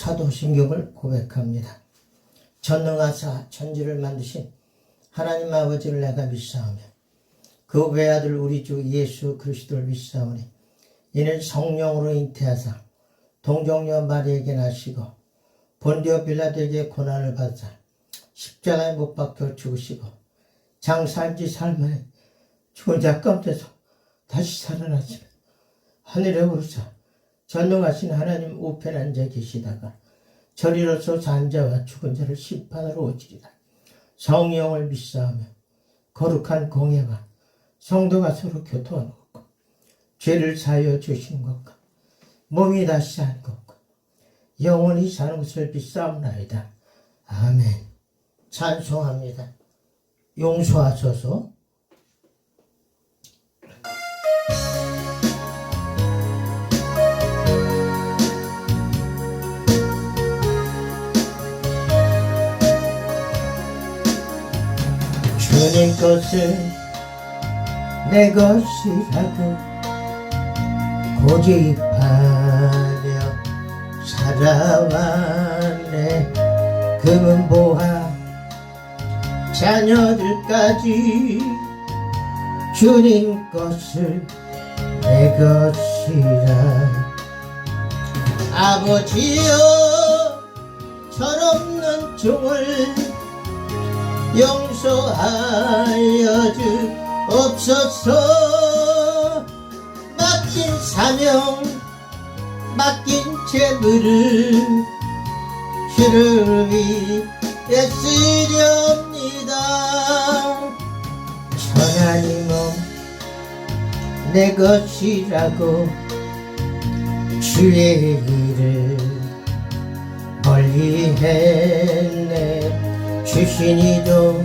사도신경을 고백합니다. 전능하사 천지를 만드신 하나님 아버지를 내가 믿사오며 그 외아들 우리 주 예수 그리스도를 믿사오니 이는 성령으로 잉태하사 동정녀 마리에게 나시고 본디오 빌라도에게 고난을 받으사 십자가에 못 박혀 죽으시고 장사한지 삶에 죽은 자 가운데서 다시 살아나시며 하늘에 오르사 전능하신 하나님 우편에 앉아 계시다가 저리로서 산 자와 죽은 자를 심판하러 오시리다. 성령을 믿사오며 거룩한 공예와 성도가 서로 교통하는 것과 죄를 사하여 주시는 것과 몸이 다시 사는 것과 영원히 사는 것을 믿사옵나이다. 아멘. 찬송합니다. 용서하소서. 주님 것을 내 것이라고 고집하며 살아왔네. 금은 보아 자녀들까지 주님 것을 내 것이라. 아버지여 철없는 종을 용서하여 주옵소서. 맡긴 사명 맡긴 재물을 주를 위해 쓰렵니다. 하나님은 내 것이라고 주의 일을 멀리 했네. 주신 이도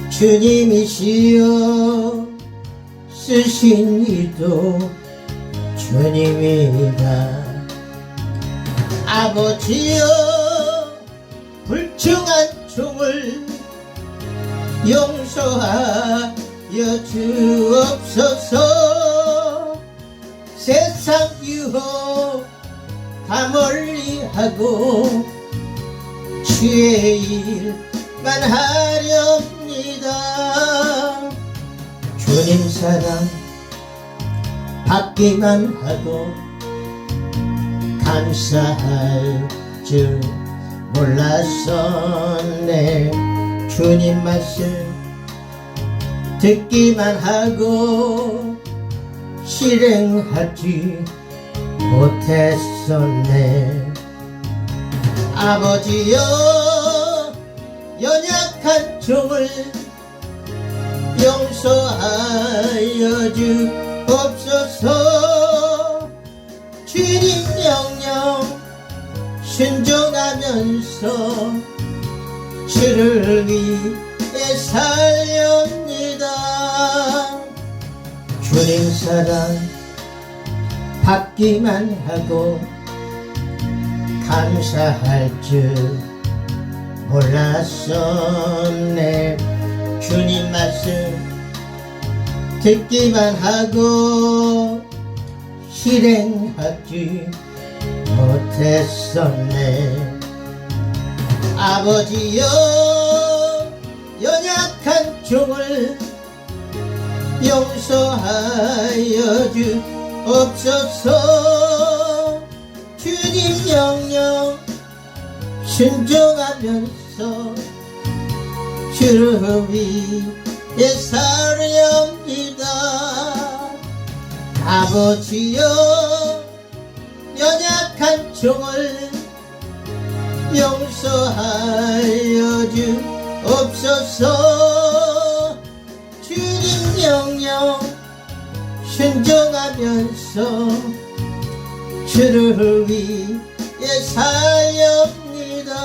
주님이시여 쓰신 이도 주님이다. 아버지여 불충한 종을 용서하여 주옵소서. 세상 유혹 다 멀리하고 주의 일만 하렵니다. 주님 사랑 받기만 하고 감사할 줄 몰랐었네. 주님 말씀 듣기만 하고 실행하지 못했었네. 아버지여 연약한 종을 용서하여 주옵소서. 주님 명령 순종하면서 주를 위해 살렵니다. 주님 사랑 받기만 하고 감사할 줄 몰랐었네. 주님 말씀 듣기만 하고 실행하지 못했었네. 아버지여 연약한 종을 용서하여 주옵소서. 주님 명령 순종하면서 주를 위해 살렵니다. 아버지여 연약한 종을 용서하여 주옵소서. 주님 명령 순종하면서 주를 위해 살렵니다.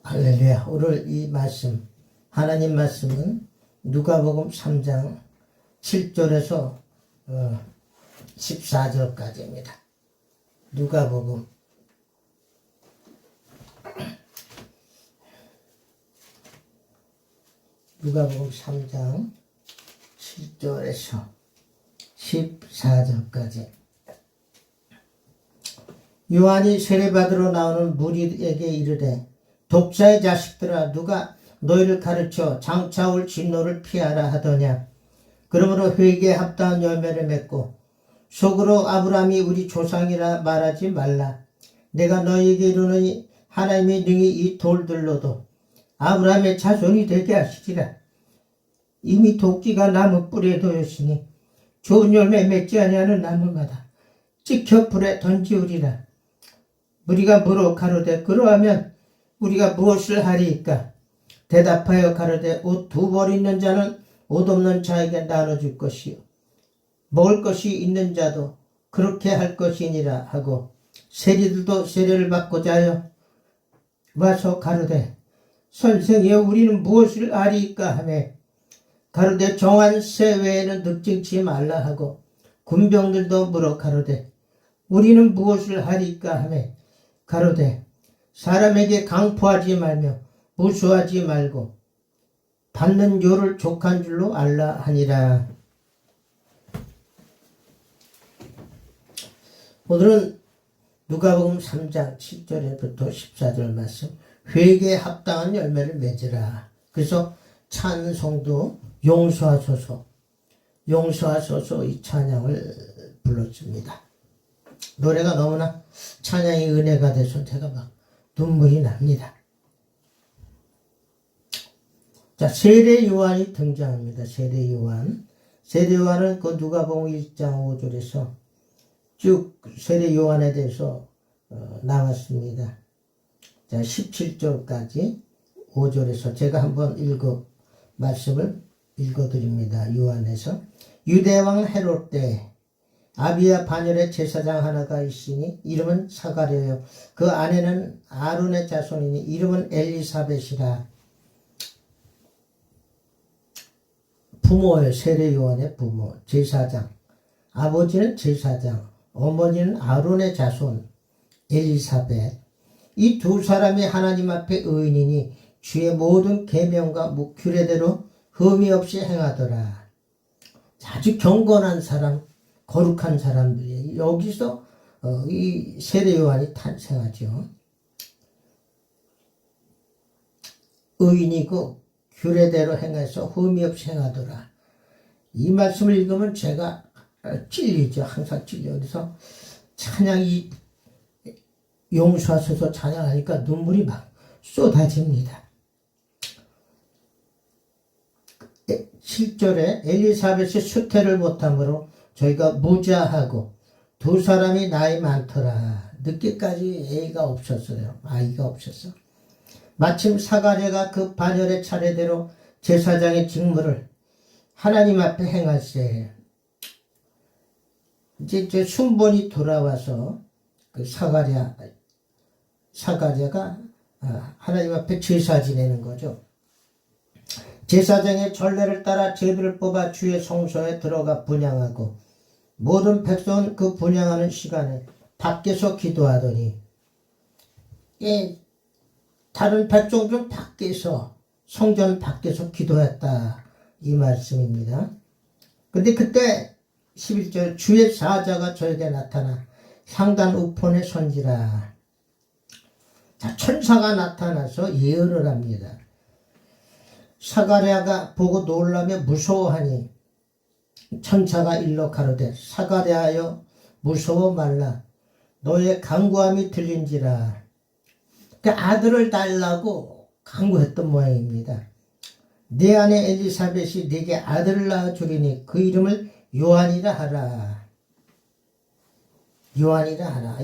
할렐루야. 오늘 이 말씀 하나님 말씀은 누가복음 3장 7절에서 14절까지입니다. 누가복음 3장 7절에서 14절까지 요한이 세례받으러 나오는 무리에게 이르되 독자의 자식들아 누가 너희를 가르쳐 장차 올 진노를 피하라 하더냐. 그러므로 회개에 합당한 열매를 맺고 속으로 아브라함이 우리 조상이라 말하지 말라. 내가 너희에게 이르노니 하나님이 능히 이 돌들로도 아브라함의 자손이 되게 하시리라. 이미 도끼가 나무 뿌리에 놓였으니 좋은 열매 맺지 아니하는 나무마다 찍혀 불에 던지우리라. 우리가 물어 가로되 그러하면 우리가 무엇을 하리이까? 대답하여 가로되 옷 두 벌 있는 자는 옷 없는 자에게 나눠줄 것이요 먹을 것이 있는 자도 그렇게 할 것이니라 하고 세리들도 세례를 받고자 하여 와서 가로되 선생이여 우리는 무엇을 아리이까 하매 가로되 정한 새 외에는 늑증치 말라 하고 군병들도 물어 가로되 우리는 무엇을 하리이까 하매 가로되 사람에게 강포하지 말며 무수하지 말고 받는 요를 족한 줄로 알라 하니라. 오늘은 누가복음 3장 7절부터 14절 말씀 회개에 합당한 열매를 맺으라. 그래서 찬송도 용서하소서 이 찬양을 불렀습니다. 노래가 너무나 찬양이 은혜가 돼서 제가 막 눈물이 납니다. 자, 세례 요한이 등장합니다. 세례 요한은 그 누가복음 1장 5절에서 쭉 세례 요한에 대해서 나왔습니다. 자, 17절까지 5절에서 제가 한번 말씀을 읽어드립니다. 요한에서 유대왕 헤롯 때 아비야 반열에 제사장 하나가 있으니 이름은 사가랴요. 그 아내는 아론의 자손이니 이름은 엘리사벳이라. 부모예요. 세례 요한의 부모 제사장. 아버지는 제사장, 어머니는 아론의 자손 엘리사벳. 이 두 사람이 하나님 앞에 의인이니 주의 모든 계명과 규례대로 흠이 없이 행하더라. 아주 경건한 사람, 거룩한 사람들이 여기서 이 세례 요한이 탄생하죠. 의인이고 규례대로 행해서 흠이 없이 행하더라. 이 말씀을 읽으면 제가 찔리죠. 항상 찔려. 그래서 찬양이 용서하소서 찬양하니까 눈물이 막 쏟아집니다. 7절에 엘리사벳이 수태를 못함으로 저희가 무자하고 두 사람이 나이 많더라. 늦게까지 아이가 없었어. 마침 사가랴가 그 반열의 차례대로 제사장의 직무를 하나님 앞에 행할세. 이제 순번이 돌아와서 그 사가랴가 하나님 앞에 제사 지내는 거죠. 제사장의 전례를 따라 제비를 뽑아 주의 성소에 들어가 분향하고 모든 백성은 그 분향하는 시간에 밖에서 기도하더니 다른 백성들은 성전 밖에서 기도했다. 이 말씀입니다. 근데 그때 11절 주의 사자가 저에게 나타나 상단 우편에 선지라. 자, 천사가 나타나서 예언을 합니다. 사가랴가 보고 놀라며 무서워하니 천사가 일러 가로되 사가랴여 무서워 말라. 너의 간구함이 들린지라. 그러니까 아들을 달라고 간구했던 모양입니다. 내 아내 엘리사벳이 네게 아들을 낳아주리니 그 이름을 요한이라 하라.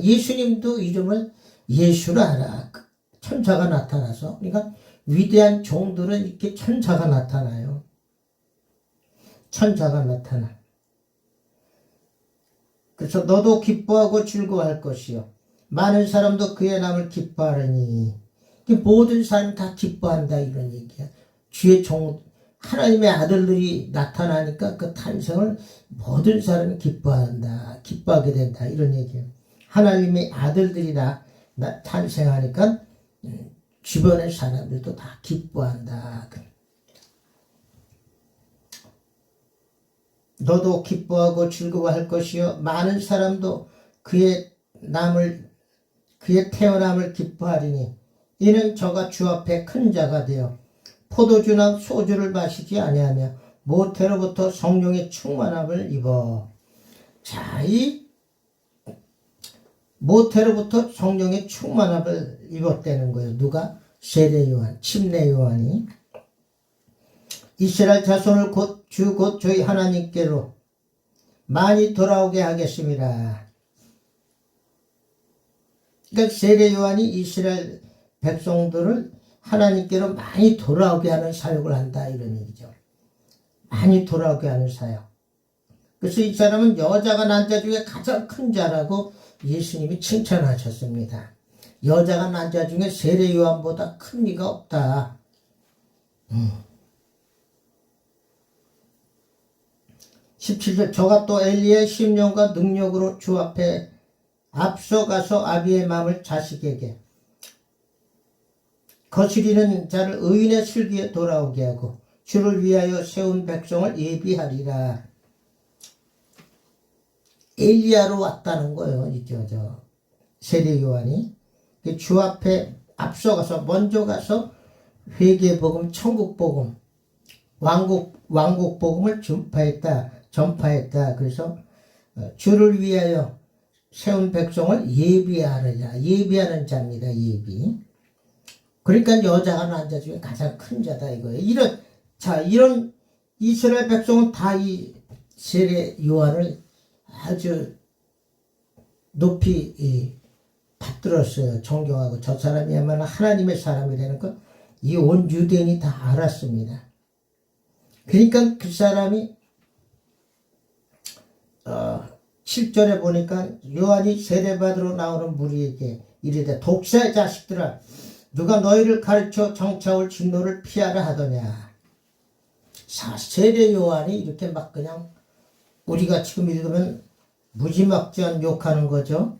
예수님도 이름을 예수라 하라. 천사가 나타나서. 그러니까 위대한 종들은 이렇게 천사가 나타나요. 천사가 나타나. 그래서 너도 기뻐하고 즐거워할 것이요 많은 사람도 그의 남을 기뻐하려니. 모든 사람이 다 기뻐한다 이런 얘기야. 주의 하나님의 아들들이 나타나니까 그 탄생을 모든 사람이 기뻐하게 된다 이런 얘기예요. 하나님의 아들들이 탄생하니까 주변의 사람들도 다 기뻐한다. 너도 기뻐하고 즐거워할 것이요 많은 사람도 그의 태어남을 기뻐하리니 이는 저가 주 앞에 큰 자가 되어 포도주나 소주를 마시지 아니하며 모태로부터 성령의 충만함을 입어. 자, 이 모태로부터 성령의 충만함을 입었다는 거예요. 누가? 세례 요한, 침례 요한이. 이스라엘 자손을 곧 저희 하나님께로 많이 돌아오게 하겠습니다. 그러니까 세례 요한이 이스라엘 백성들을 하나님께로 많이 돌아오게 하는 사역을 한다 이런 얘기죠. 많이 돌아오게 하는 사역. 그래서 이 사람은 여자가 난 자 중에 가장 큰 자라고 예수님이 칭찬하셨습니다. 여자가 난 자 중에 세례 요한보다 큰 이가 없다. 17절 저가 또 엘리야의 심령과 능력으로 주 앞에 앞서가서 아비의 마음을 자식에게 거스리는 자를 의인의 슬기에 돌아오게 하고 주를 위하여 세운 백성을 예비하리라. 엘리야로 왔다는 거예요. 이죠, 세례 요한이. 주 앞에 앞서가서, 먼저 가서 회개 복음, 천국 복음, 왕국 복음을 전파했다. 그래서 주를 위하여 세운 백성을 예비하느냐. 예비하는 자입니다. 예비. 그러니까 여자가 난 자 중에 가장 큰 자다 이거예요. 이런 이스라엘 백성은 다 이 세례 요한을 아주 높이 받들었어요. 존경하고 저 사람이야말로 하나님의 사람이라는 걸 이 온 유대인이 다 알았습니다. 그러니까 그 사람이 7절에 보니까 요한이 세례받으러 나오는 무리에게 이르되 독사의 자식들아 누가 너희를 가르쳐 정차올 진노를 피하라 하더냐. 세례 요한이 이렇게 막 그냥 우리가 지금 읽으면 무지막지한 욕하는 거죠.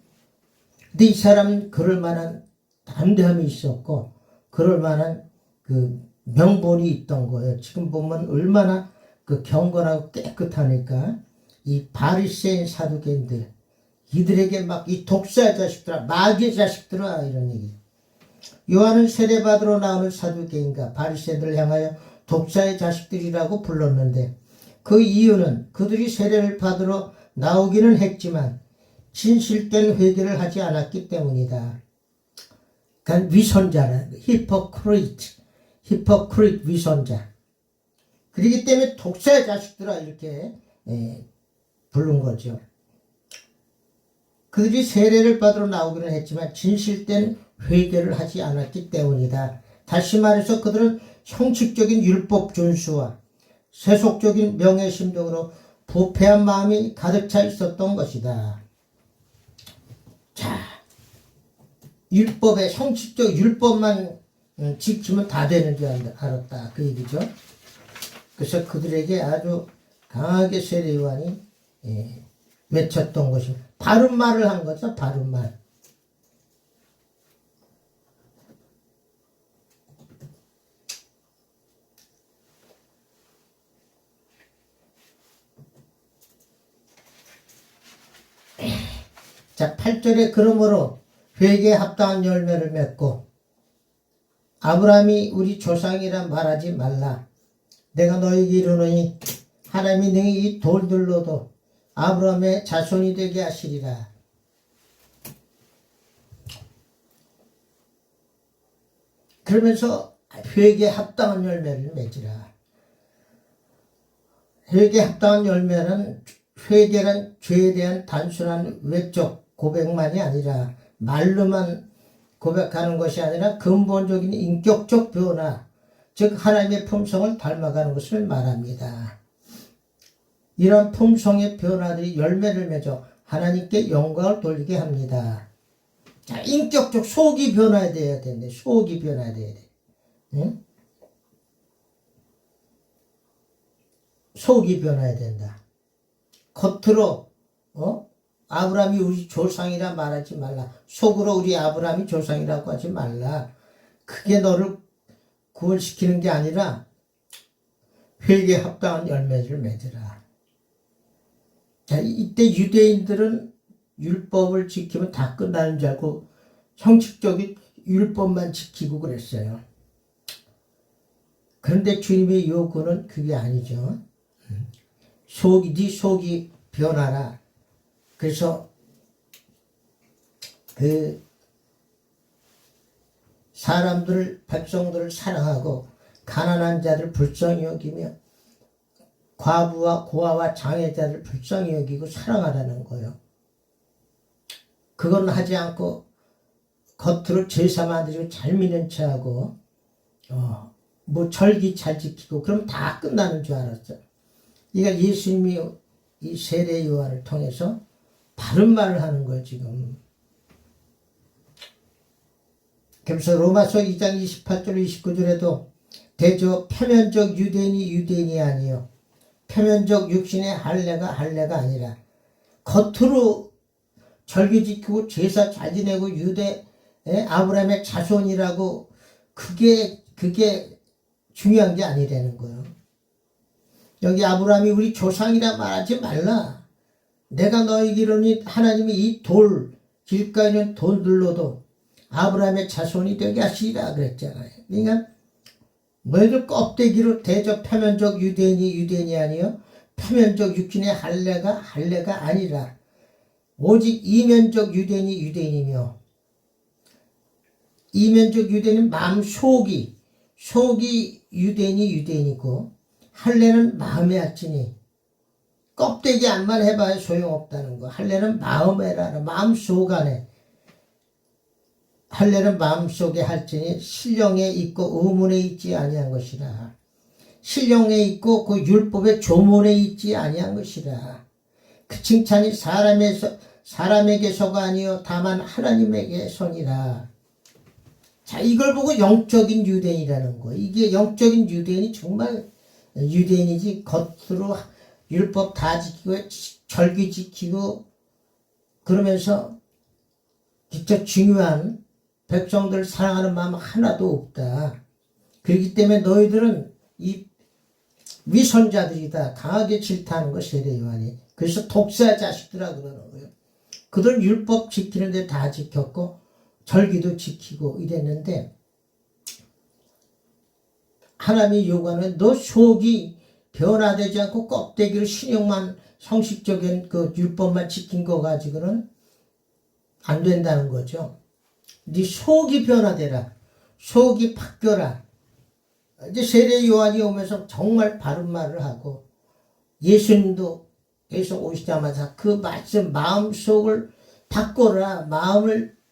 근데 이 사람은 그럴 만한 담대함이 있었고 그럴 만한 그 명분이 있던 거예요. 지금 보면 얼마나 그 경건하고 깨끗하니까 이 바리새인 사두개인들 이들에게 막 이 독사의 자식들아 마귀의 자식들아 이런 얘기. 요한은 세례받으러 나오는 사두개인과 바리새인들을 향하여 독사의 자식들이라고 불렀는데 그 이유는 그들이 세례를 받으러 나오기는 했지만 진실된 회개를 하지 않았기 때문이다. 그러니까 위선자라 히포크리트 위선자. 그렇기 때문에 독사의 자식들아 이렇게 부른 거죠. 그들이 세례를 받으러 나오기는 했지만 진실된 회개를 하지 않았기 때문이다. 다시 말해서 그들은 형식적인 율법 준수와 세속적인 명예심정으로 부패한 마음이 가득 차 있었던 것이다. 자, 형식적 율법만 지키면 다 되는 줄 알았다. 그 얘기죠. 그래서 그들에게 아주 강하게 세례 요한이 외쳤던 것이 바른 말을 한 거죠. 바른 말. 자, 8절에 그러므로 회개에 합당한 열매를 맺고 아브라함이 우리 조상이라 말하지 말라. 내가 너에게 이르노니 하나님이 너희 이 돌들로도 아브라함의 자손이 되게 하시리라. 그러면서 회개에 합당한 열매를 맺으라. 회개에 합당한 열매는 회개란 죄에 대한 단순한 외적 고백만이 아니라 말로만 고백하는 것이 아니라 근본적인 인격적 변화, 즉 하나님의 품성을 닮아가는 것을 말합니다. 이런 품성의 변화들이 열매를 맺어 하나님께 영광을 돌리게 합니다. 자, 인격적 속이 변화돼야 되는데, 속이 변화돼야 돼. 응? 속이 변화해야 된다. 겉으로 아브라함이 우리 조상이라 말하지 말라. 속으로 우리 아브라함이 조상이라고 하지 말라. 그게 너를 구원시키는 게 아니라 회개에 합당한 열매를 맺으라. 자, 이때 유대인들은 율법을 지키면 다 끝나는 줄 알고 형식적인 율법만 지키고 그랬어요. 그런데 주님의 요구는 그게 아니죠. 네 속이 변하라. 그래서 그 백성들을 사랑하고 가난한 자들 불쌍히 여기며 과부와 고아와 장애자를 불쌍히 여기고 사랑하라는 거예요. 그건 하지 않고 겉으로 제사 만들고 잘 믿는 체하고 뭐 절기 잘 지키고 그럼 다 끝나는 줄 알았어요. 그러니까 예수님이 이 세례 요한을 통해서 바른 말을 하는 거예요 지금. 그래서 로마서 2장 28절 29절에도 대저 표면적 유대인이 아니요 표면적 육신의 할례가 아니라 겉으로 절기 지키고 제사 잘 지내고 유대 아브라함의 자손이라고 그게 중요한 게 아니라는 거예요. 여기 아브라함이 우리 조상이라 말하지 말라. 내가 너희에게로니 하나님이 이 길가에 있는 돌들로도 아브라함의 자손이 되게 하시리라 그랬잖아요. 그러니까 너희들 껍데기로 대저 표면적 유대인이 아니요 표면적 육신의 할례가 아니라 오직 이면적 유대인이며 이면적 유대인은 마음 속이 유대인이고 할례는 마음에 할지니 껍데기 안만 해봐야 소용없다는 거. 할례는 마음에 하라. 마음속 안에 할례는 마음속에 할지니 신령에 있고 의문에 있지 아니한 것이라. 신령에 있고 그 율법의 조문에 있지 아니한 것이라. 그 칭찬이 사람에게서가 아니요 다만 하나님에게서니라. 자, 이걸 보고 영적인 유대인이라는 거. 이게 영적인 유대인이 정말 유대인이지 겉으로 율법 다 지키고 절기 지키고 그러면서 진짜 중요한 백성들을 사랑하는 마음 하나도 없다. 그렇기 때문에 너희들은 이 위선자들이다. 강하게 질타하는 거 세례 요한이. 그래서 독사 자식들아 그러는 거예요. 그들은 율법 지키는데 다 지켰고 절기도 지키고 이랬는데 하나님이 요구하는 너 속이 변화되지 않고 껍데기를 신용만 형식적인 그 율법만 지킨 거 가지고는 안 된다는 거죠. 네 속이 변화되라. 속이 바뀌어라. 이제 세례 요한이 오면서 정말 바른 말을 하고 예수님도 계속 오시자마자 그 말씀 마음속을 바꿔라.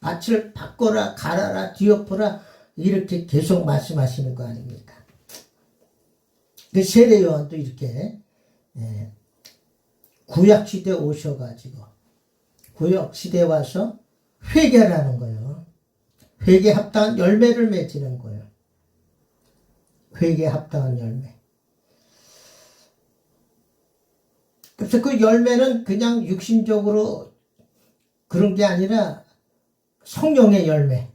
밭을 바꿔라. 갈아라. 뒤엎어라. 이렇게 계속 말씀하시는 거 아닙니까? 그 세례 요한도 이렇게 구약시대 오셔가지고 구약시대 와서 회개라는 거예요. 회개 합당한 열매를 맺는 거예요. 회개 합당한 열매. 그래서 그 열매는 그냥 육신적으로 그런 게 아니라 성령의 열매.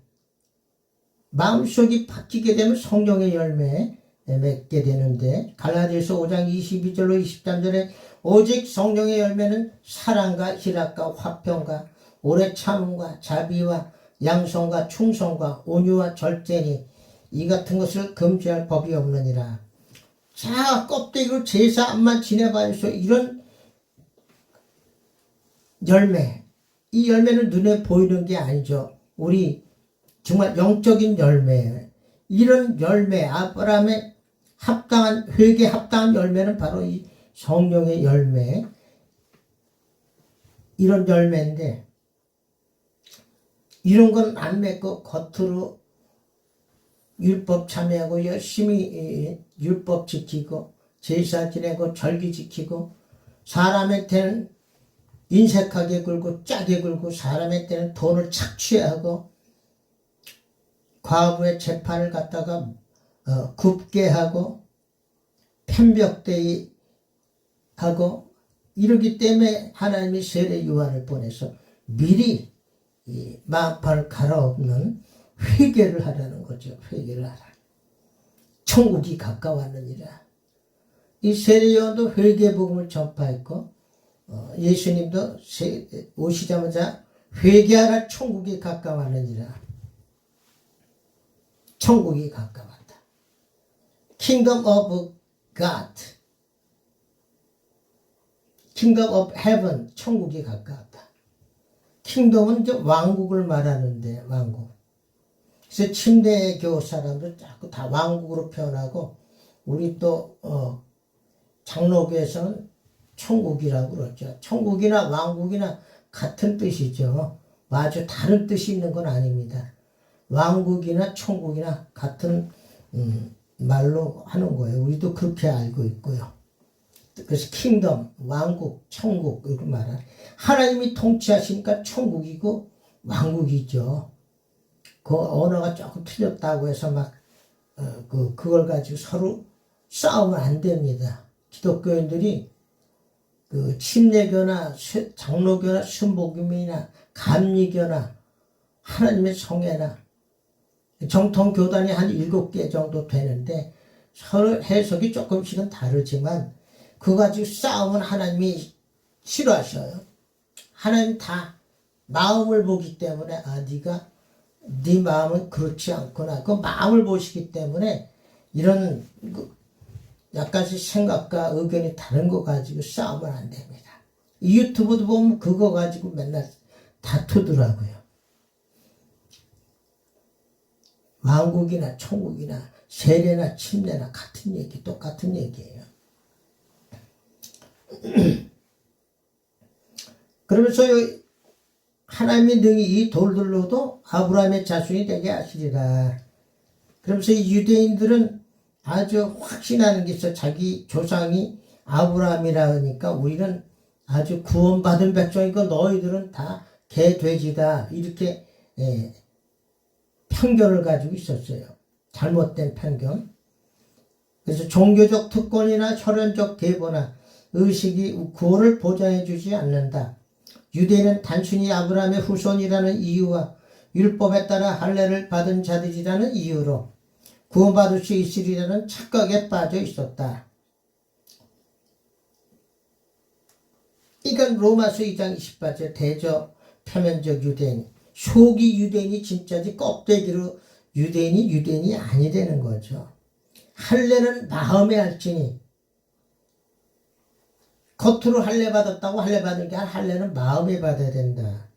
마음속이 바뀌게 되면 성령의 열매 맺게 되는데 갈라디아서 5장 22절로 23절에 오직 성령의 열매는 사랑과 희락과 화평과 오래 참음과 자비와 양성과 충성과 온유와 절제니 이 같은 것을 금지할 법이 없느니라. 자, 껍데기로 제사만 지내봐야죠. 이런 열매, 이 열매는 눈에 보이는 게 아니죠. 우리 정말 영적인 열매, 이런 열매, 아브라함의 합당한 회개 합당한 열매는 바로 이 성령의 열매, 이런 열매인데 이런 건 안 맺고 겉으로 율법 참여하고 열심히 율법 지키고 제사 지내고 절기 지키고 사람한테는 인색하게 굴고 짜게 굴고 사람한테는 돈을 착취하고 과부의 재판을 갖다가 굽게 하고 편벽되이 하고 이러기 때문에 하나님이 세례 요한을 보내서 미리 이 마음판을 갈아엎는 회개를 하라는 거죠. 회개를 하라. 천국이 가까웠느니라. 이 세례 요한도 회개 복음을 전파했고 예수님도 오시자마자 회개하라 천국이 가까웠느니라. 천국이 가까웠다. Kingdom of God, Kingdom of Heaven, 천국이 가까웠다. 킹덤은 이제 왕국을 말하는데 왕국. 그래서 침례교 사람들 자꾸 다 왕국으로 표현하고 우리 또 장로교에서는 천국이라고 그러죠. 천국이나 왕국이나 같은 뜻이죠. 아주 다른 뜻이 있는 건 아닙니다. 왕국이나 천국이나 같은 말로 하는 거예요. 우리도 그렇게 알고 있고요. 그래서 킹덤, 왕국, 천국 이렇게 말하는 하나님이 통치하시니까 천국이고 왕국이죠. 그 언어가 조금 틀렸다고 해서 막 그걸 가지고 서로 싸우면 안 됩니다. 기독교인들이 그 침례교나 장로교나 순복음이나 감리교나 하나님의 성회나 정통 교단이 한 7개 정도 되는데 서로 해석이 조금씩은 다르지만 그거 가지고 싸우면 하나님이 싫어하셔요. 하나님 다 마음을 보기 때문에 네가 네 마음은 그렇지 않구나. 그 마음을 보시기 때문에 이런 약간씩 생각과 의견이 다른 거 가지고 싸우면 안 됩니다. 유튜브도 보면 그거 가지고 맨날 다투더라고요. 왕국이나 천국이나 세례나 침례나 같은 얘기, 똑같은 얘기예요. 그러면서 하나님이 능히 이 돌들로도 아브라함의 자손이 되게 하시리라. 그러면서 이 유대인들은 아주 확신하는 게 있어. 자기 조상이 아브라함이라 하니까 우리는 아주 구원받은 백성이고 너희들은 다 개돼지다. 이렇게 편견을 가지고 있었어요. 잘못된 편견. 그래서 종교적 특권이나 혈연적 계보나 의식이 구원을 보장해 주지 않는다. 유대인은 단순히 아브라함의 후손이라는 이유와 율법에 따라 할례를 받은 자들이라는 이유로 구원받을 수 있으리라는 착각에 빠져 있었다. 이건 로마서 2장 28절 대저 표면적 유대인, 속이 유대인이 진짜지 껍데기로 유대인이 아니라는 거죠. 할례는 마음에 할지니 겉으로 할례 받았다고 할례 받은 게 아니라 할례는 마음에 받아야 된다.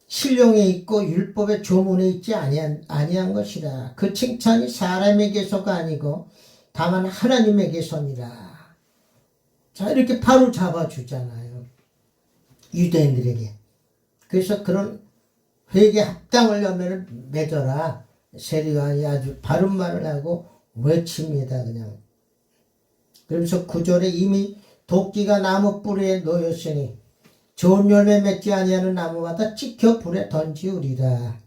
신령에 있고 율법의 조문에 있지 아니한 것이라. 그 칭찬이 사람에게서가 아니고 다만 하나님에게서니라. 자, 이렇게 바로 잡아주잖아요. 유대인들에게. 그래서 그런 회개 합당을 열매를 맺어라. 세리요한이 아주 바른 말을 하고 외칩니다. 그냥. 그러면서 9절에 이미 도끼가 나무 뿌리에 놓였으니 좋은 열매 맺지 아니하는 나무마다 찍혀 불에 던지우리라.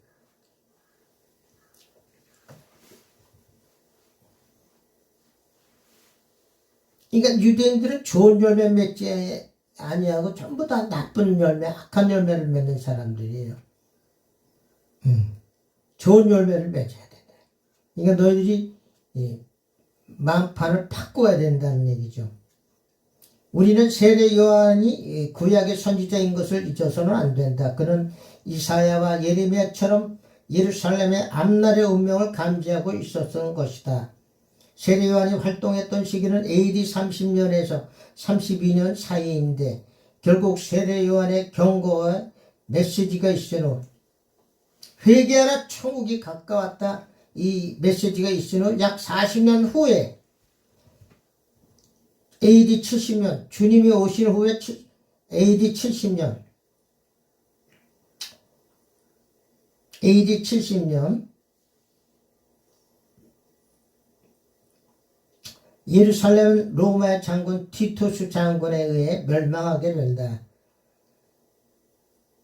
그러니까 유대인들은 좋은 열매 맺지 아니하고 전부 다 나쁜 열매, 악한 열매를 맺는 사람들이에요. 좋은 열매를 맺어야 된다. 그러니까 너희들이 마음판을 바꿔야 된다는 얘기죠. 우리는 세례 요한이 구약의 선지자인 것을 잊어서는 안 된다. 그는 이사야와 예레미야처럼 예루살렘의 앞날의 운명을 감지하고 있었던 것이다. 세례 요한이 활동했던 시기는 AD 30년에서 32년 사이인데 결국 세례 요한의 경고와 메시지가 있으므로 회개하라 천국이 가까웠다. 이 메시지가 있으므로 약 40년 후에 AD 70년 주님이 오신 후에 AD 70년 예루살렘은 로마의 장군 티투스 장군에 의해 멸망하게 된다.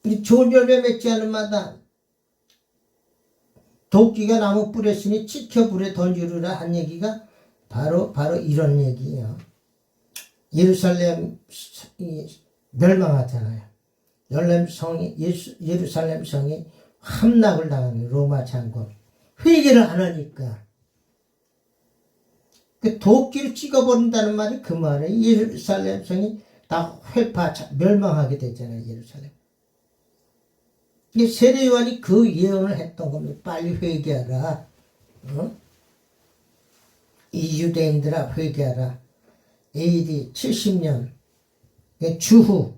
이 좋은 열매 맺지 않은 마다 도끼가 나무 뿌렸으니 찍혀 불에 던지르라 한 얘기가 바로 이런 얘기예요. 예루살렘 멸망하잖아요. 예루살렘 성이 함락을 당하는 로마 장군. 회개를 안 하니까. 그 도끼를 찍어버린다는 말이 그 말이에요. 예루살렘 성이 다 멸망하게 되잖아요. 예루살렘. 세례 요한이 그 예언을 했던 겁니다. 빨리 회개하라. 어? 이 유대인들아 회개하라. AD 70년 주후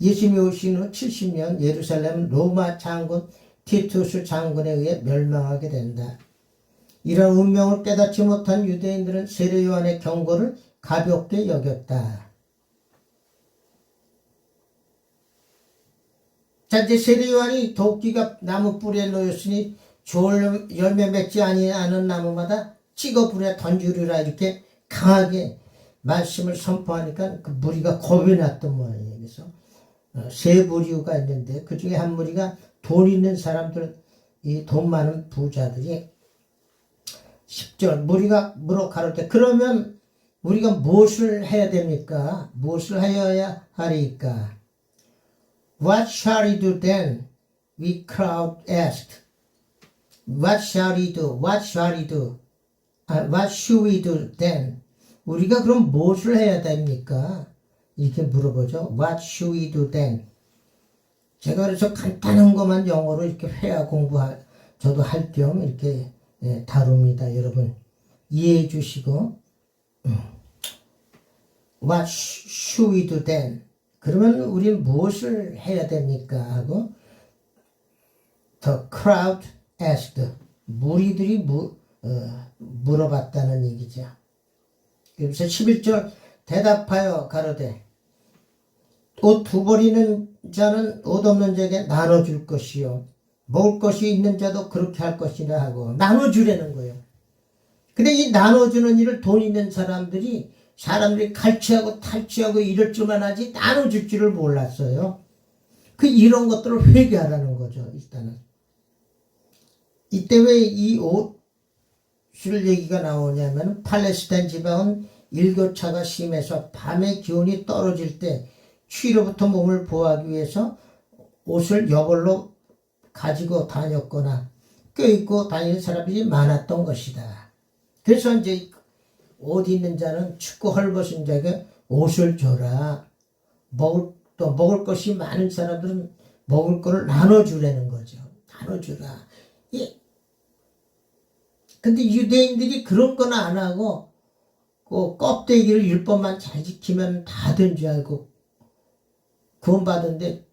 예수님이 오신 후 70년 예루살렘은 로마 장군 티투스 장군에 의해 멸망하게 된다. 이런 운명을 깨닫지 못한 유대인들은 세례 요한의 경고를 가볍게 여겼다. 자, 이제 세례 요한이 도끼가 나무 뿌리에 놓였으니 좋을 열매 맺지 아니하는 나무마다 찍어 불에 던지리라 이렇게 강하게 말씀을 선포하니까 그 무리가 겁이 났던 모양이에요. 그래서 세 무리가 있는데 그 중에 한 무리가 돈 있는 사람들, 이 돈 많은 부자들이 10절 무리가 물어 가로되 그러면 우리가 무엇을 해야 됩니까? 무엇을 하여야 하리까? What shall we do then? We crowd asked. What shall we do? What shall we do? What should we do then? 우리가 그럼 무엇을 해야 됩니까? 이렇게 물어보죠. What should we do then? 제가 그래서 간단한 것만 영어로 이렇게 회화 저도 할 겸 이렇게 다룹니다. 여러분 이해해 주시고 What should we do then? 그러면 우리는 무엇을 해야 됩니까? 하고 The crowd asked. 무리들이 물어봤다는 얘기죠. 그래서 11절 대답하여 가로되 옷 두 벌이는 자는 옷 없는 자에게 나눠줄 것이요 먹을 것이 있는 자도 그렇게 할 것이라 하고 나눠주려는 거예요. 근데 이 나눠주는 일을 돈 있는 사람들이 갈취하고 탈취하고 이럴 줄만 하지 나눠줄 줄을 몰랐어요. 이런 것들을 회개하라는 거죠. 일단은 이때 왜 이 옷을 얘기가 나오냐면 팔레스타인 지방은 일교차가 심해서 밤의 기온이 떨어질 때 추위로부터 몸을 보호하기 위해서 옷을 여벌로 가지고 다녔거나 껴입고 다니는 사람들이 많았던 것이다. 그래서 이제 옷 있는 자는 춥고 헐벗은 자에게 옷을 줘라. 먹을 것이 많은 사람들은 먹을 거를 나눠주라는 거죠. 나눠주라. 예. 근데 유대인들이 그런 건 안 하고 그 껍데기를 율법만 잘 지키면 다 된 줄 알고 구원받은데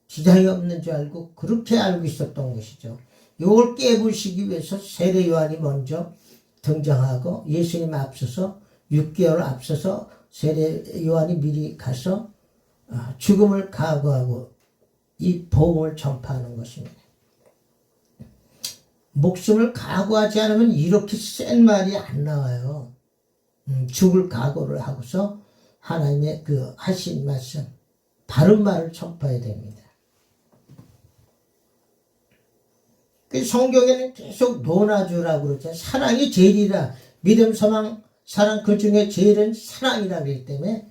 지장이 없는 줄 알고 그렇게 알고 있었던 것이죠. 이걸 깨부시기 위해서 세례 요한이 먼저 등장하고 예수님 앞서서 6개월 앞서서 세례 요한이 미리 가서 죽음을 각오하고 이 복음을 전파하는 것입니다. 목숨을 각오하지 않으면 이렇게 센 말이 안 나와요. 죽을 각오를 하고서 하나님의 그 하신 말씀 바른 말을 전파해야 됩니다. 성경에는 계속 논아주라고 그러죠. 사랑이 제일이라. 믿음, 소망, 사랑 그 중에 제일은 사랑이라 그러기 때문에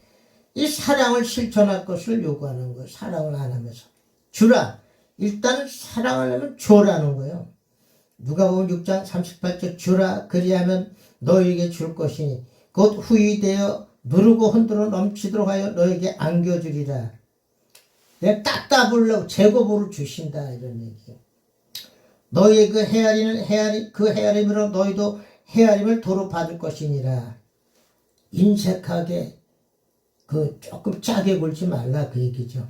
이 사랑을 실천할 것을 요구하는 거예요. 사랑을 안 하면서. 주라. 일단 사랑을 하면 줘라는 거예요. 누가복음 6장 38절 주라 그리하면 너희에게 줄 것이니 곧 후히 되어 누르고 흔들어 넘치도록 하여 너에게 안겨주리라. 내가 따따블로 제곱으로 주신다 이런 얘기예요. 너희의 그 헤아리는 그 헤아림으로 너희도 헤아림을 도로 받을 것이니라. 인색하게 조금 짜게 굴지 말라 그 얘기죠.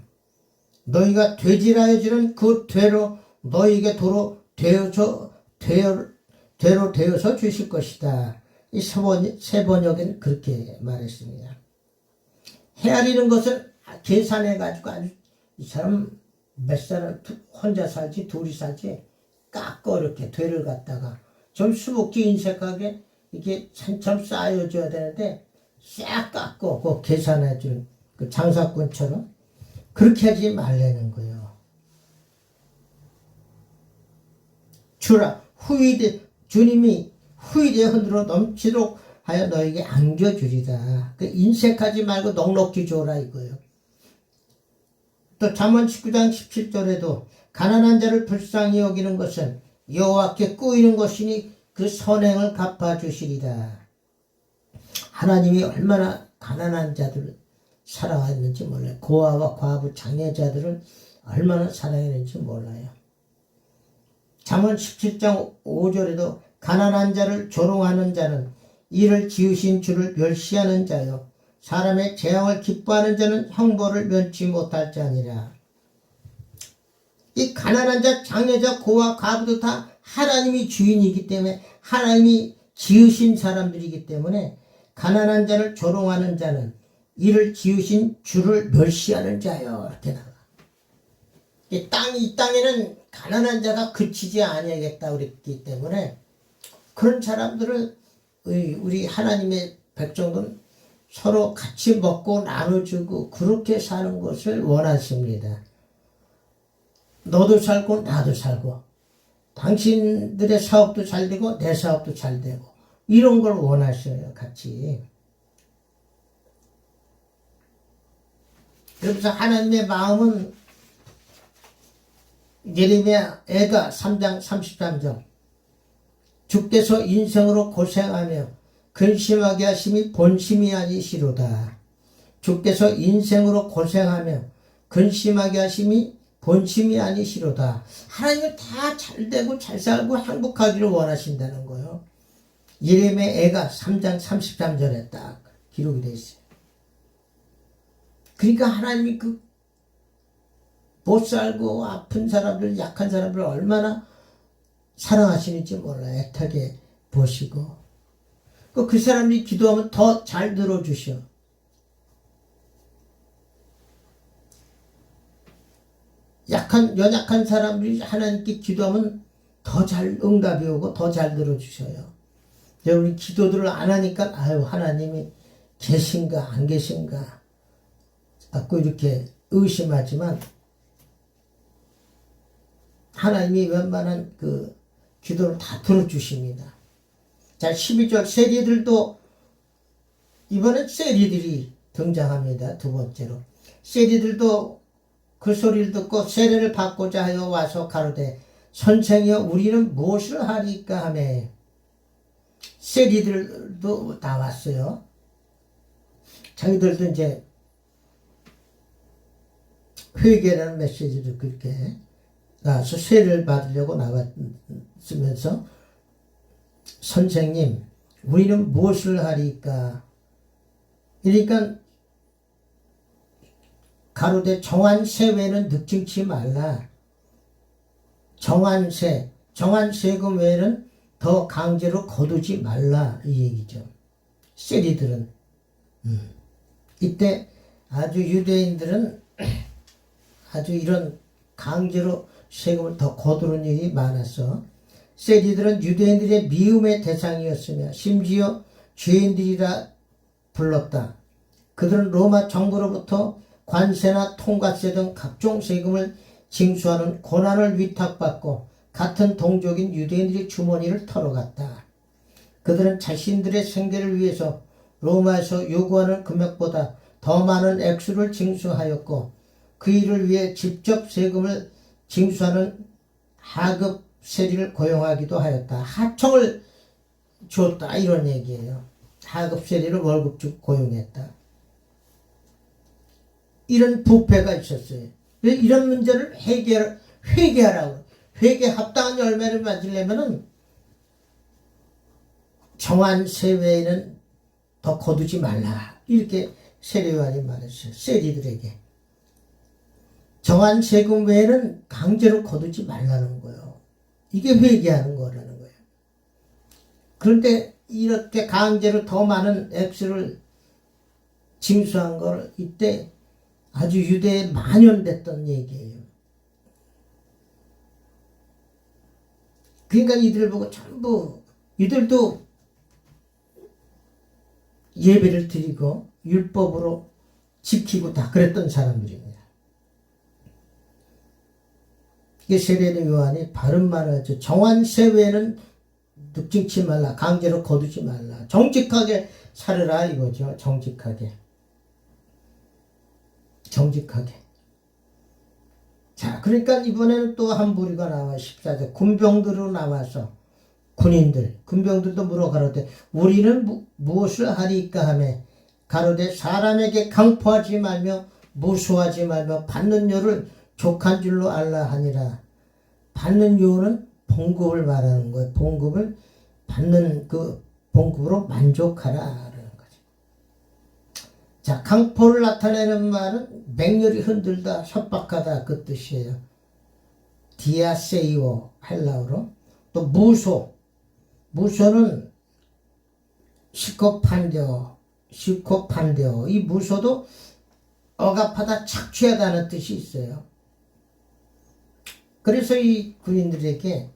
너희가 되질하여 주는 그 되로 너희에게 도로 되어서 주실 것이다. 이 세 번역은 그렇게 말했습니다. 헤아리는 것은 계산해가지고 아주 이 사람 몇 사람 혼자 살지 둘이 살지 깎고 이렇게 되를 갖다가 좀 수북히 인색하게 이게 찬참 쌓여줘야 되는데 싹 깎고 그 계산해준 그 장사꾼처럼 그렇게 하지 말라는 거예요. 주라 주님이 후일에 흔들어 넘치도록 하여 너에게 안겨주리다. 인색하지 말고 넉넉히 줘라 이거예요. 또 잠언 19장 17절에도 가난한 자를 불쌍히 여기는 것은 여호와께 꾸이는 것이니 그 선행을 갚아주시리라. 하나님이 얼마나 가난한 자들을 사랑했는지 몰라요. 고아와 과부 장애자들을 얼마나 사랑했는지 몰라요. 잠언 17장 5절에도 가난한 자를 조롱하는 자는 이를 지으신 주를 멸시하는 자요 사람의 재앙을 기뻐하는 자는 형벌을 면치 못할 자니라. 이 가난한 자, 장애자, 고아, 과부도 다 하나님이 주인이기 때문에 하나님이 지으신 사람들이기 때문에 가난한 자를 조롱하는 자는 이를 지으신 주를 멸시하는 자요. 이렇게 나와. 이 땅에는 가난한 자가 그치지 아니하겠다 그랬기 때문에 그런 사람들을 우리 하나님의 백성들은 서로 같이 먹고 나눠주고 그렇게 사는 것을 원하십니다. 너도 살고 나도 살고 당신들의 사업도 잘 되고 내 사업도 잘 되고 이런 걸 원하셔요. 같이. 그래서 하나님의 마음은 예레미야 애가 3장 33절 주께서 인생으로 고생하며 근심하게 하심이 본심이 아니시로다. 주께서 인생으로 고생하며 근심하게 하심이 본심이 아니시로다. 하나님은 다 잘되고 잘 살고 행복하기를 원하신다는 거예요. 예레미야 애가 3장 33절에 딱 기록이 되어 있어요. 그러니까 하나님이 못 살고 아픈 사람들, 약한 사람들 얼마나 사랑하시는지 몰라요. 애타게 보시고. 그 사람이 기도하면 더 잘 들어주셔. 연약한 사람들이 하나님께 기도하면 더 잘 응답이 오고 더 잘 들어주셔요. 우리 기도들을 안 하니까, 하나님이 계신가, 안 계신가. 자꾸 이렇게 의심하지만, 하나님이 웬만한 기도를 다 들어주십니다. 자, 12절 세리들도 이번엔 세리들이 등장합니다. 두 번째로. 세리들도 그 소리를 듣고 세례를 받고자 하여 와서 가로되 선생이여 우리는 무엇을 하리까 하매 세리들도 나왔어요. 자기들도 이제 회개라는 메시지를 그렇게 나와서 세례를 받으려고 나왔으면서 선생님 우리는 무엇을 하리까? 그러니까 가로되 정한 세 외에는 늑증치 말라. 정한 세금 외에는 더 강제로 거두지 말라 이 얘기죠. 세리들은 이때 아주 유대인들은 아주 이런 강제로 세금을 더 거두는 일이 많았어. 세리들은 유대인들의 미움의 대상이었으며 심지어 죄인들이라 불렀다. 그들은 로마 정부로부터 관세나 통과세 등 각종 세금을 징수하는 고난을 위탁받고 같은 동족인 유대인들의 주머니를 털어갔다. 그들은 자신들의 생계를 위해서 로마에서 요구하는 금액보다 더 많은 액수를 징수하였고 그 일을 위해 직접 세금을 징수하는 하급 세리를 고용하기도 하였다. 하청을 줬다 이런 얘기예요. 하급 세리를 월급 주고 고용했다. 이런 부패가 있었어요. 이런 문제를 회개하라고. 회개 합당한 열매를 맞으려면은 정한 세 외에는 더 거두지 말라. 이렇게 세례요한이 말했어요. 세리들에게. 정한 세금 외에는 강제로 거두지 말라는 거예요. 이게 회개하는 거라는 거예요. 그런데 이렇게 강제로 더 많은 액수를 징수한 걸 이때 아주 유대에 만연됐던 얘기예요. 그러니까 이들을 보고 전부 이들도 예배를 드리고 율법으로 지키고 다 그랬던 사람들입니다. 이게 세례의 요한이 바른 말을 하죠. 정한 세 외에는 늑증치 말라. 강제로 거두지 말라. 정직하게 살으라 이거죠. 정직하게. 자, 그러니까 이번에는 또 한 부류가 나와 14절 군병들로 나와서 군인들, 군병들도 물어 가로되 우리는 무엇을 하리까 하매 가로되 사람에게 강포하지 말며 무수하지 말며 받는 요를 족한 줄로 알라 하니라. 받는 요는 봉급을 말하는 거예요. 봉급을 받는 그 봉급으로 만족하라 라는 거죠. 자, 강포를 나타내는 말은 맹렬히 흔들다, 협박하다 그 뜻이에요. 디아세이오 헬라어로. 또 무소는 시코판데오. 이 무소도 억압하다, 착취하다는 뜻이 있어요. 그래서 이 군인들에게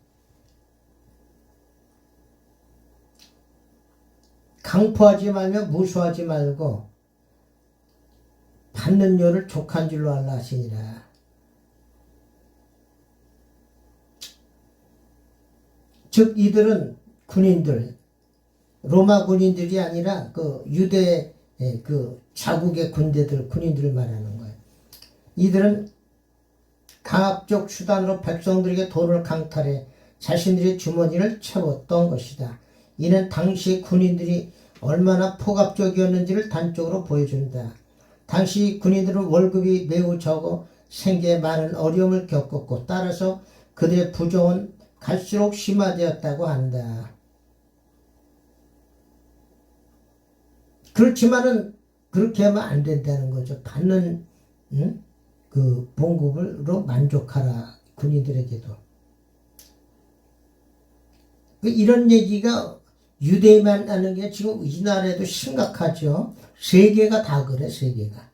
강포하지 말며 무소하지 말고 받는 요를 족한 줄로 알라 하시니라. 즉 이들은 군인들, 로마 군인들이 아니라 그 유대 그 자국의 군인들을 말하는 거예요. 이들은 강압적 수단으로 백성들에게 돈을 강탈해 자신들의 주머니를 채웠던 것이다. 이는 당시 군인들이 얼마나 폭압적이었는지를 단적으로 보여준다. 당시 군인들은 월급이 매우 적어 생계에 많은 어려움을 겪었고 따라서 그들의 부정은 갈수록 심화되었다고 한다. 그렇지만은 그렇게 하면 안 된다는 거죠. 받는 그 봉급으로 만족하라, 군인들에게도. 이런 얘기가 유대만 하는 게 지금 이 나라에도 심각하죠. 세계가 다 그래, 세계가.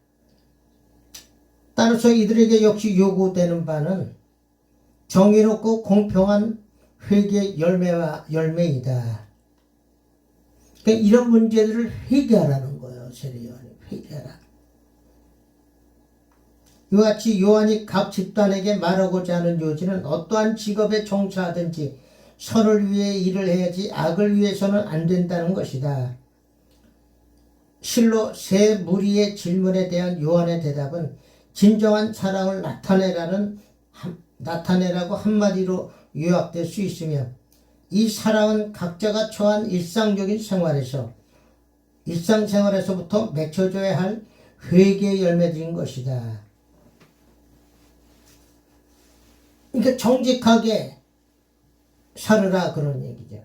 따라서 이들에게 역시 요구되는 바는 정의롭고 공평한 회개 열매이다. 그러니까 이런 문제들을 회개하라는 거예요. 세례요한이 회개하라. 이와 같이 요한이 각 집단에게 말하고자 하는 요지는 어떠한 직업에 종사하든지 선을 위해 일을 해야지 악을 위해서는 안 된다는 것이다. 실로 세 무리의 질문에 대한 요한의 대답은 진정한 사랑을 나타내라고 한마디로 요약될 수 있으며 이 사랑은 각자가 처한 일상생활에서부터 맺혀줘야 할 회개의 열매들인 것이다. 그러니까 정직하게 살으라 그런 얘기죠.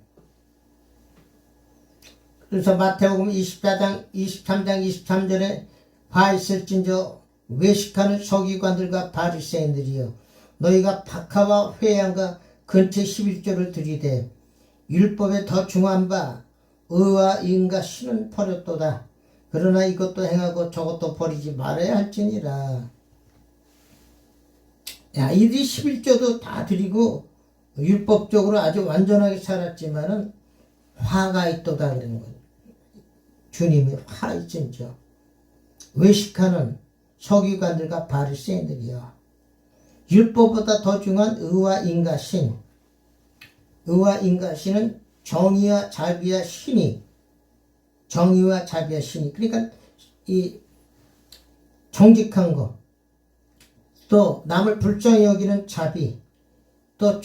그래서 마태복음 23장 23절에 화 있을진저 외식하는 서기관들과 바리새인들이여 너희가 박하와 회양과 근처 11조를 들이되 율법에 더 중한 바 의와 인과 신은 버렸도다. 그러나 이것도 행하고 저것도 버리지 말아야 할지니라. 야, 이들이 11조도 다 드리고 율법적으로 아주 완전하게 살았지만은 화가 있도다 그러는 거예요. 주님이 화 있진저 외식하는 서기관들과 바리새인들이여 율법보다 더 중요한 의와 인과 신. 의와 인과 신은 정의와 자비와 신이 그러니까 이 정직한 거, 또 남을 불쌍히 여기는 자비, 또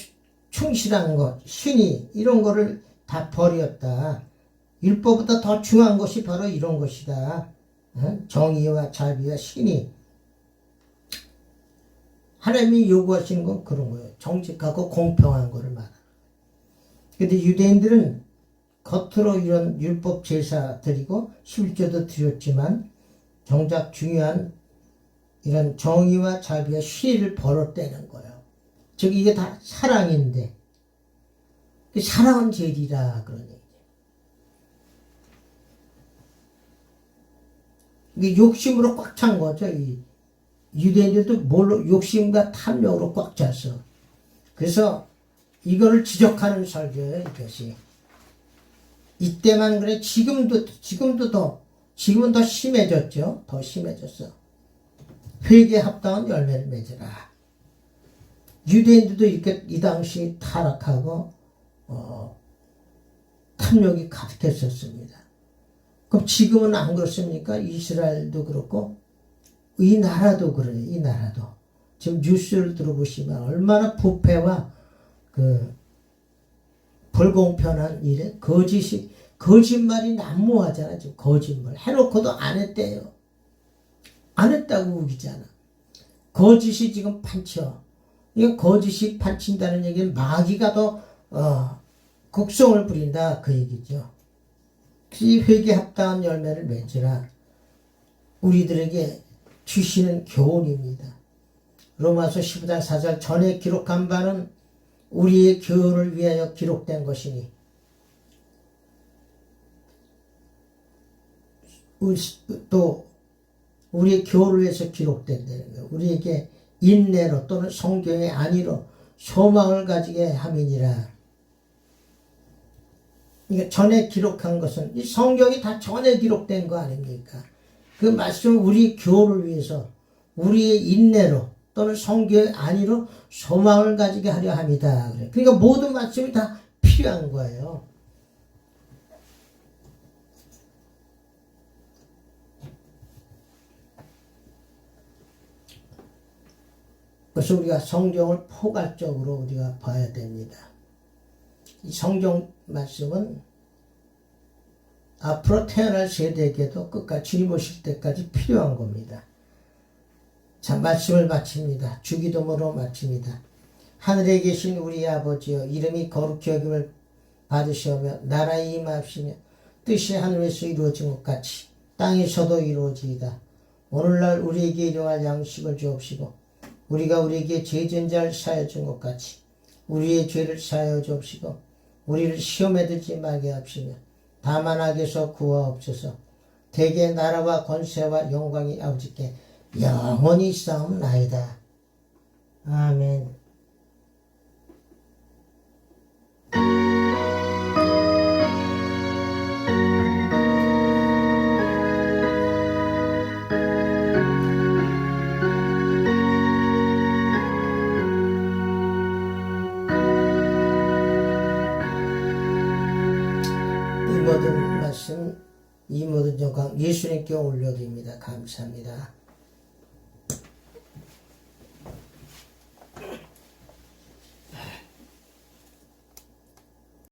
충실한 것, 신이 이런 거를 다 버렸다. 율법보다 더 중요한 것이 바로 이런 것이다. 정의와 자비와 신이. 하나님이 요구하시는 건 그런 거예요. 정직하고 공평한 거를 말하는 거예요. 근데 유대인들은 겉으로 이런 율법 제사 드리고 11조도 드렸지만 정작 중요한 이런 정의와 자비와 신의를 버릇되는 거예요. 즉 이게 다 사랑인데 사랑은 제일이라 그런 얘기예요. 이게 욕심으로 꽉 찬 거죠. 이 유대인들도 뭘로 욕심과 탐욕으로 꽉 찼어. 그래서 이거를 지적하는 설교예요. 이것이 이때만 그래. 지금은 더 심해졌죠. 더 심해졌어. 회개에 합당한 열매를 맺으라. 유대인들도 이렇게 이 당시 타락하고 탐욕이 가득했었습니다. 그럼 지금은 안 그렇습니까? 이스라엘도 그렇고 이 나라도 그래요. 이 나라도 지금 뉴스를 들어보시면 얼마나 부패와 그 불공평한 일에 거짓말이 난무하잖아. 지금 거짓말 해놓고도 안 했대요. 안 했다고 우기잖아. 거짓이 지금 판쳐. 이게 거짓이 판친다는 얘기는 마귀가 더 곡성을 부린다 그 얘기죠. 이 회개에 합당한 열매를 맺으라. 우리들에게 주시는 교훈입니다. 로마서 15장 4절 전에 기록한 바는 우리의 교훈을 위하여 기록된 것이니 또 우리의 교훈을 위해서 기록된다는 거예요. 우리에게 인내로 또는 성경의 안위로 소망을 가지게 함이니라. 그러니까 전에 기록한 것은 이 성경이 다 전에 기록된 거 아닙니까? 그 말씀은 우리 교훈을 위해서 우리의 인내로 또는 성경의 안위로 소망을 가지게 하려 합니다. 그러니까 모든 말씀이 다 필요한 거예요. 그래서 우리가 성경을 포괄적으로 우리가 봐야 됩니다. 이 성경 말씀은 앞으로 태어날 세대에게도 끝까지 주님 오실 때까지 필요한 겁니다. 자, 말씀을 마칩니다. 주기도문으로 마칩니다. 하늘에 계신 우리 아버지여, 이름이 거룩히 여김을 받으시오며 나라의 임하옵시며 뜻이 하늘에서 이루어진 것 같이 땅에서도 이루어지이다. 오늘날 우리에게 일용할 양식을 주옵시고 우리가 우리에게 죄진 자를 사하여 준 것 같이 우리의 죄를 사하여 주옵시고 우리를 시험에 들지 말게 합시며 다만 악에서 구하옵소서. 대개 나라와 권세와 영광이 아버지께 영원히 있사옵나이다. 아멘. 이 모든 말씀, 이 모든 영광 예수님께 올려드립니다. 감사합니다.